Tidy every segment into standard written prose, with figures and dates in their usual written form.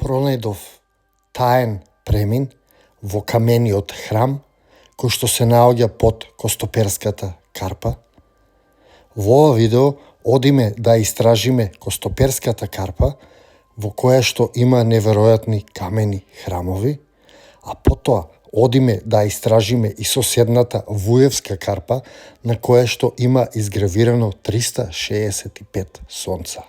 пронајдов таен премин во камениот храм кој што се наоѓа под Костоперската карпа. Во ова видео одиме да истражиме Костоперската карпа, во која што има неверојатни камени храмови, а потоа одиме да истражиме и соседната Вуевска карпа, на која што има изгравирано 365 сонца.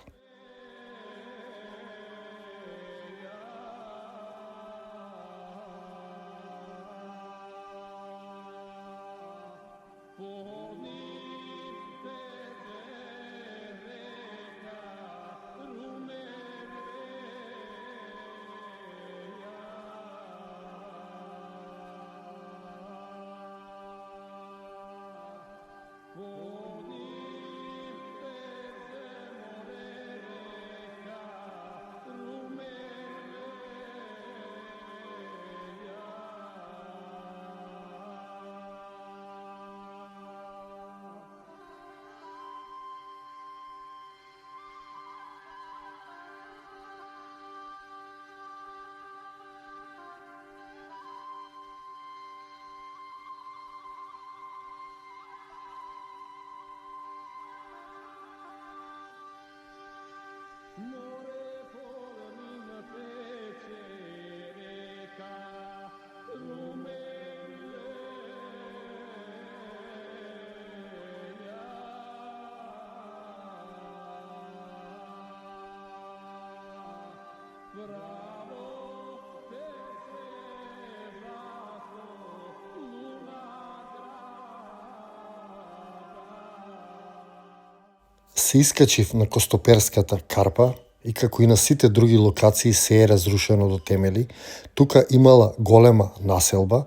Се искачив на Костоперската карпа и како и на сите други локации се е разрушено до темели. Тука имала голема населба,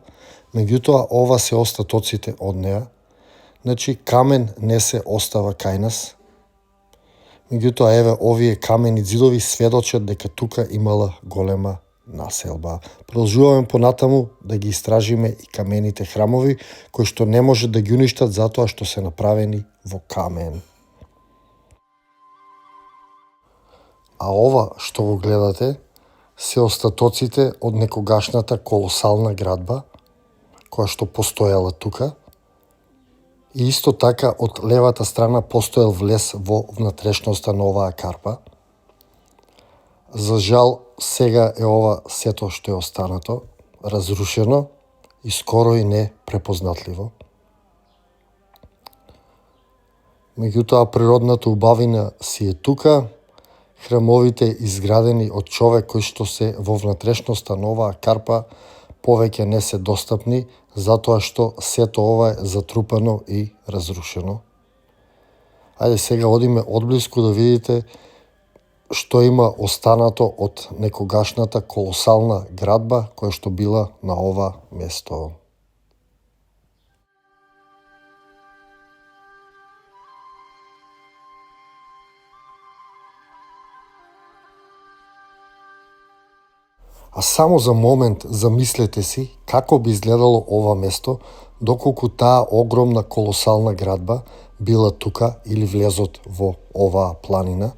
меѓутоа ова се остатоците од неа. Значи камен не се остава кај нас. Меѓутоа еве овие камени ѕидови сведочат дека тука имала голема населба. Продолжуваме понатаму да ги истражиме и камените храмови кои што не може да ги уништат затоа што се направени во камен. А ова што го гледате се остатоците од некогашната колосална градба која што постоела тука. И исто така од левата страна постоел влез во внатрешноста на оваа карпа. За жал сега е ова сето што е останато, разрушено и скоро и не препознатливо. Меѓутоа природната убавина си е тука. Храмовите изградени од човек кои што се во внатрешноста на оваа карпа повеќе не се достапни, затоа што сето ова е затрупано и разрушено. Ајде сега одиме одблиску да видите што има останато од некогашната колосална градба која што била на ова место. А само за момент замислете си како би изгледало ова место доколку таа огромна колосална градба била тука или влезот во оваа планина.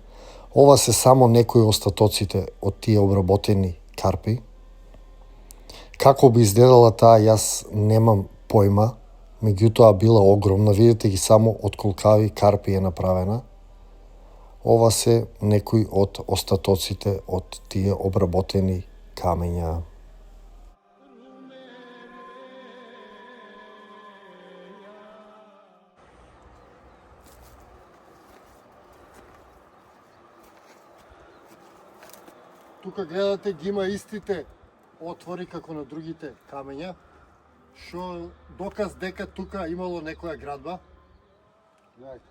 Ова се само некои остатоците од тие обработени карпи. Како би изгледала таа, јас немам појма, меѓутоа била огромна, видите ги само од колкави карпи е направена. Ова се некои од остатоците од тие обработени камења. Тука гледате ги има истите отвори како на другите камења, што доказ дека тука имало некоја градба. Гледате.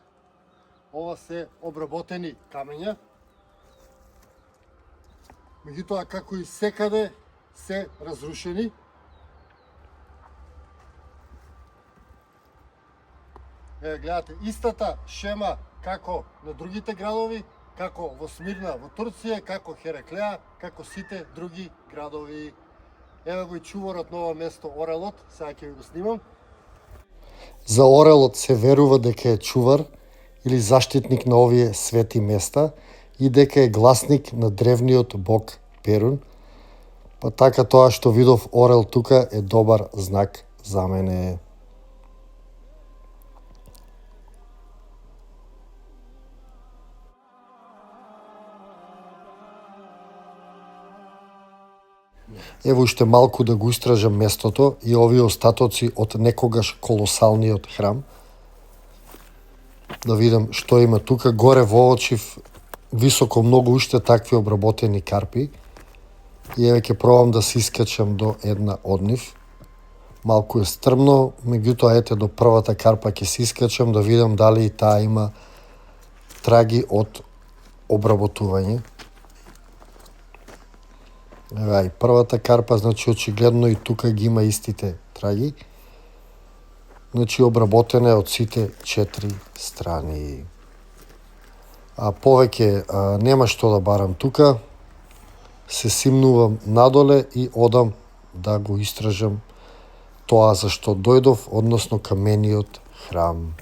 Ова се обработени камења. Меѓутоа, како и секаде, се разрушени. Гледате, истата шема како на другите градови, како во Смирна во Турција, како Хераклеа, како сите други градови. Еве го и чуварот на ова место, орелот, сега ќе ви го снимам. За орелот се верува дека е чувар или заштитник на овие свети места и дека е гласник на древниот бог Перун, Па така тоа што видов орел тука е добар знак за мене. Ево уште малку да го истражам местото и овие остатоци од некогаш колосалниот храм. Да видам што има тука. Горе воочив високо многу уште такви обработени карпи. И еве ќе пробам да се искачам до една од нив. Малку е стрмно, меѓутоа ете до првата карпа ќе се искачам да видам дали и таа има траги од обработување. Ева и првата карпа, значи очигледно и тука ги има истите траги. Значи обработена од сите 4 страни. А повеќе нема што да барам тука. Се симнувам надоле и одам да го истражам тоа за што дојдов, односно камениот храм.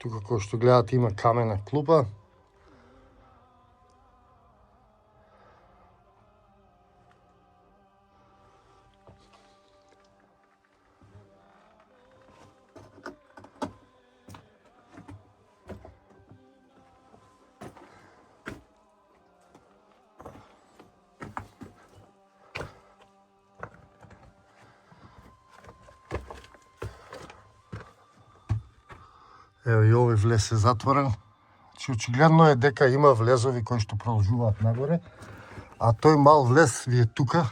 Тука кој што гледате има камена клупа. Ево и овој влез е затворен. Значи очигледно е дека има влезови кои што продолжуваат нагоре, а тој мал влез ви е тука.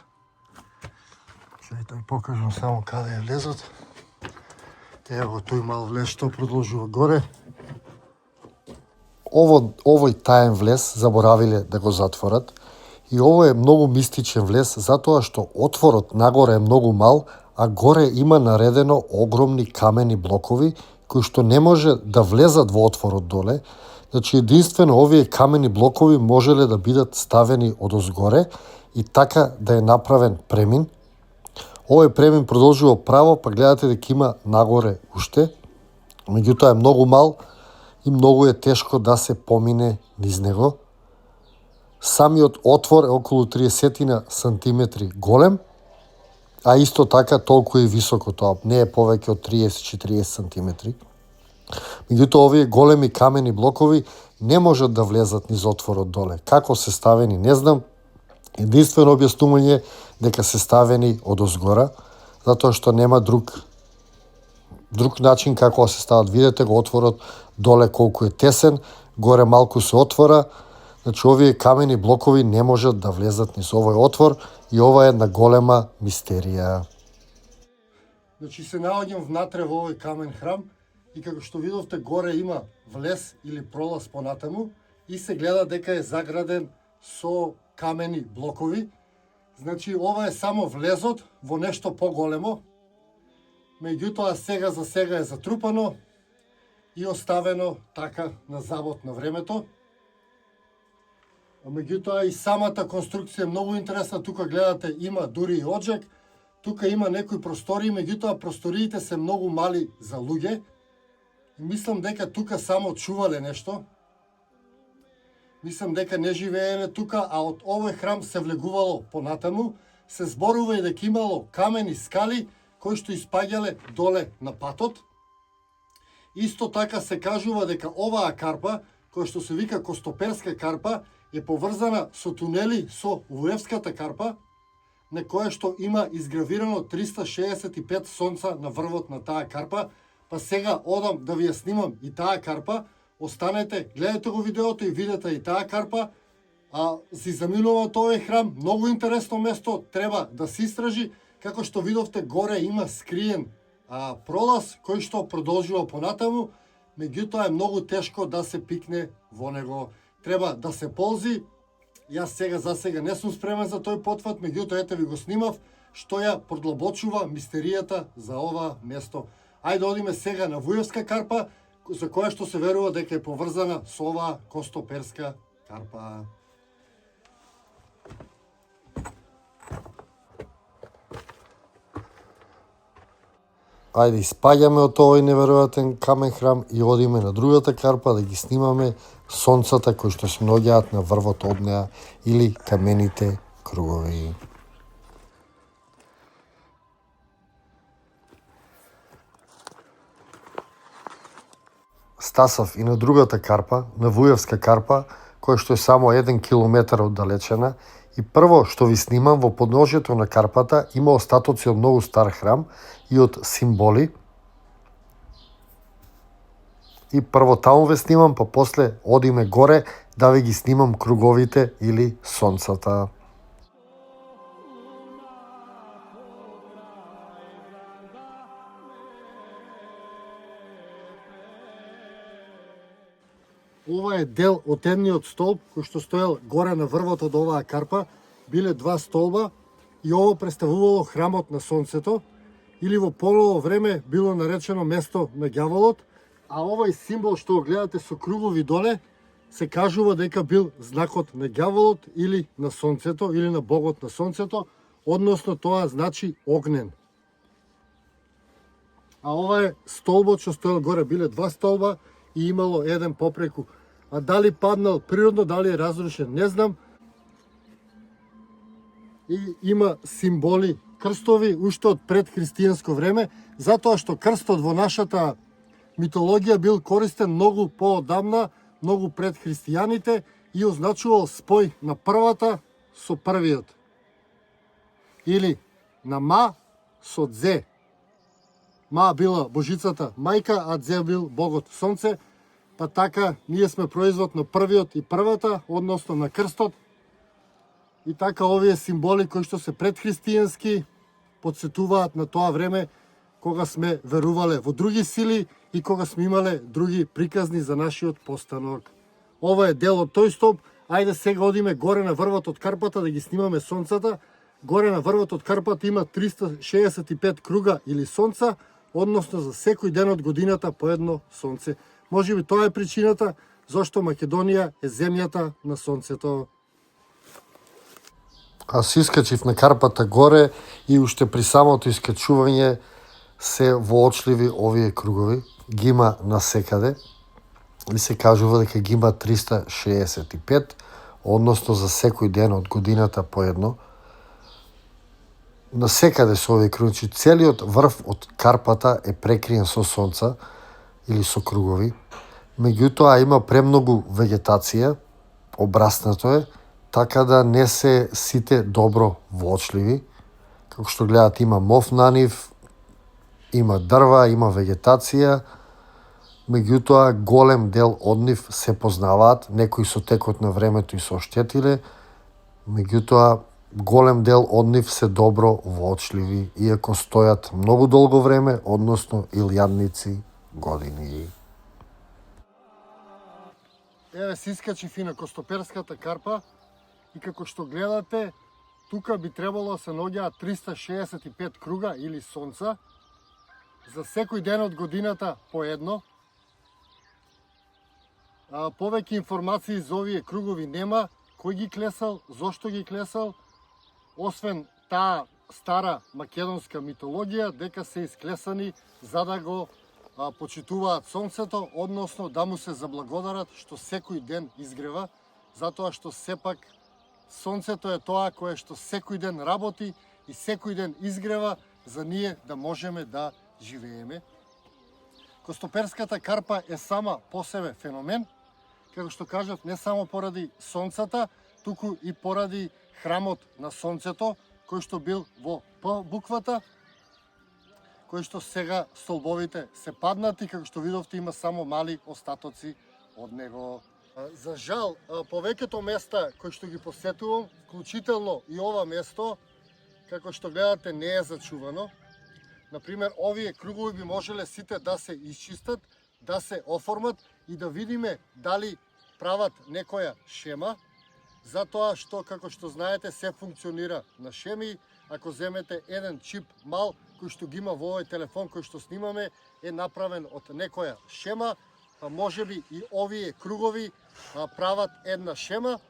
Чај да ви покажам само каде е влезот. Ево тој мал влез што продолжува горе. Овој таен влез заборавиле да го затворат. И ово е многу мистичен влез затоа што отворот нагоре е многу мал, а горе има наредено огромни камени блокови кои што не може да влезат во отворот доле. Значи единствено овие камени блокови можеле да бидат ставени одозгоре и така да е направен премин. Овој премин продолжува право, па гледате дека има нагоре уште. Меѓутоа е многу мал и многу е тешко да се помине низ него. Самиот отвор е околу 30 сантиметри голем, а исто така толку и високо тоа, не е повеќе од 30-40 сантиметри. Меѓутоа овие големи камени блокови не можат да влезат низ отворот доле. Како се ставени, не знам. Единствено објаснување дека се ставени одозгора, затоа што нема друг начин како да се стават. Видете го отворот доле колку е тесен, горе малку се отвора. Значи овие камени блокови не можат да влезат низ овој отвор и ова е една голема мистерија. Значи се наоѓам внатре во овој камен храм и како што видовте горе има влез или пролаз понатаму и се гледа дека е заграден со камени блокови. Значи ова е само влезот во нешто поголемо. Меѓутоа сега за сега е затрупано и оставено така на забот на времето. Меѓутоа и самата конструкција е многу интересна. Тука гледате има дури и оджак. Тука има некои простории, меѓутоа просториите се многу мали за луѓе. И мислам дека тука само чувале нешто. Мислам дека не живееле тука, а од овој храм се влегувало понатаму. Се зборува и дека имало камени скали кои што испаѓале доле на патот. Исто така се кажува дека оваа карпа, која што се вика Костоперска карпа, е поврзана со тунели со Вуевската карпа, на која што има изгравирано 365 сонца на врвот на таа карпа. Па сега одам да ви ја снимам и таа карпа. Останете, гледате го видеото и видете и таа карпа. Си замилувам овој храм, многу интересно место, треба да се истражи. Како што видовте, горе има скриен пролаз кој што продолжува понатаму, меѓутоа е многу тешко да се пикне во него. Треба да се ползи. Јас за сега не сум спремен за тој потфат, меѓутоа ете ви го снимав што ја продлабочува мистеријата за ова место. Ајде одиме сега на Вуевска карпа, за која што се верува дека е поврзана со оваа Костоперска карпа. Ајде, испаѓаме од овој неверојатен камен храм и одиме на другата карпа да ги снимаме сонцата кои што се наоѓаат на врвот од неа или камените кругови. Стасав и на другата карпа, на Вуевска карпа, која што е само 1 километар оддалечена. И прво што ви снимам, во подножјето на карпата има остатоци од многу стар храм и од символи. И прво таму ве снимам, па после одиме горе да ви ги снимам круговите или сонцата. Ова е дел од едниот столб кој што стоел горе на врвот од оваа карпа. Биле два столба и ово представувало храмот на сонцето или во поново време било наречено место на ѓаволот, а овој символ што го гледате со кругови доле се кажува дека бил знакот на ѓаволот или на сонцето или на богот на сонцето, односно тоа значи огнен. А ова е столбот што стоел горе, биле два столба и имало еден попреку. А дали паднал природно, дали е разрушен, не знам. И има символи крстови уште од предхристијанско време, затоа што крстот во нашата митологија бил користен многу поодамна, многу пред христијаните и означувал спој на првата со првиот. Или на Ма со Дзе. Ма била божицата мајка, а Дзе бил богот сонце. Па така, ние сме производ на првиот и првата, односно на крстот. И така овие символи кои што се предхристијански подсетуваат на тоа време кога сме верувале во други сили и кога сме имале други приказни за нашиот постанок. Ова е дел од тој столб. Ајде сега одиме горе на врвот од карпата да ги снимаме сонцата. Горе на врвот од карпата има 365 круга или сонца, односно за секој ден од годината по едно сонце. Можеби тоа е причината зашто Македонија е земјата на сонцето. Аз искачив на карпата горе и уште при самото искачување се воочливи овие кругови. Ги има насекаде и се кажува дека ги има 365, односно за секој ден од годината по едно. Насекаде со овие кругови, целиот врв од карпата е прекриен со сонца или со кругови. Меѓутоа има премногу вегетација, обраснато е, така да не се сите добро воочливи. Како што гледате има мов на нив, има дрва, има вегетација, меѓутоа голем дел од нив се познаваат, некои со текот на времето и се оштетиле, меѓутоа голем дел од нив се добро воочливи, иако стојат многу долго време, односно илјадници години. Еве се искачив и на Костоперската карпа и како што гледате, тука би требало да се наоѓаат 365 круга или сонца, за секој ден од годината по едно. Повеќе информации за овие кругови нема, кој ги клесал, зошто ги клесал, освен таа стара македонска митологија, дека се исклесани за да го почитуваат сонцето, односно да му се заблагодарат што секој ден изгрева, затоа што сепак сонцето е тоа кое што секој ден работи и секој ден изгрева за ние да можеме да живееме. Костоперската карпа е сама по себе феномен, како што кажав, не само поради сонцата, туку и поради храмот на сонцето, кој што бил во П буквата, кој што сега столбовите се паднати, како што видовте има само мали остатоци од него. За жал, повеќето места кои што ги посетувам, вклучително и ова место, како што гледате, не е зачувано. Например, овие кругови би можеле сите да се исчистат, да се оформат и да видиме дали прават некоја шема, затоа што, како што знаете, се функционира на шеми. Ако земете еден чип мал, кој што ги има во овој телефон кој што снимаме, е направен од некоја шема, па можеби и овие кругови прават една шема,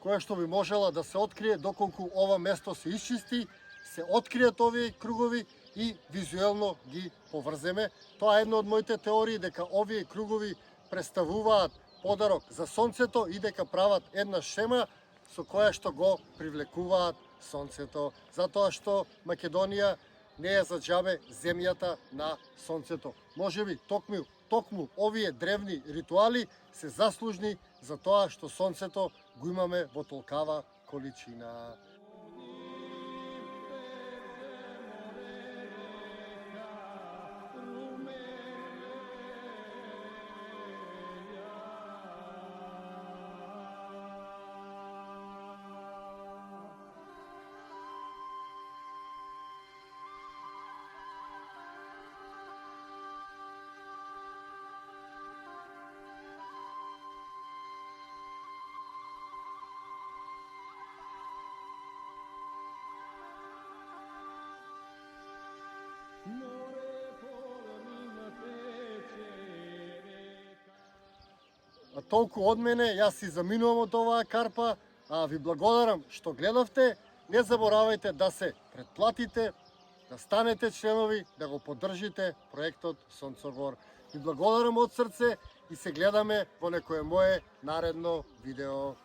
која што би можела да се открие доколку ова место се исчисти, се откријат овие кругови и визуелно ги поврземе. Тоа е една од моите теории, дека овие кругови представуваат подарок за сонцето и дека прават една шема со која што го привлекуваат сонцето, затоа што Македонија не е за џабе земјата на сонцето. Можеби токму овие древни ритуали се заслужни за тоа што сонцето го имаме во толкава количина. Толку од мене, јас си заминувам од оваа карпа, ви благодарам што гледавте, не заборавајте да се претплатите, да станете членови, да го поддржите проектот Сонцогор. Ви благодарам од срце и се гледаме во некое мое наредно видео.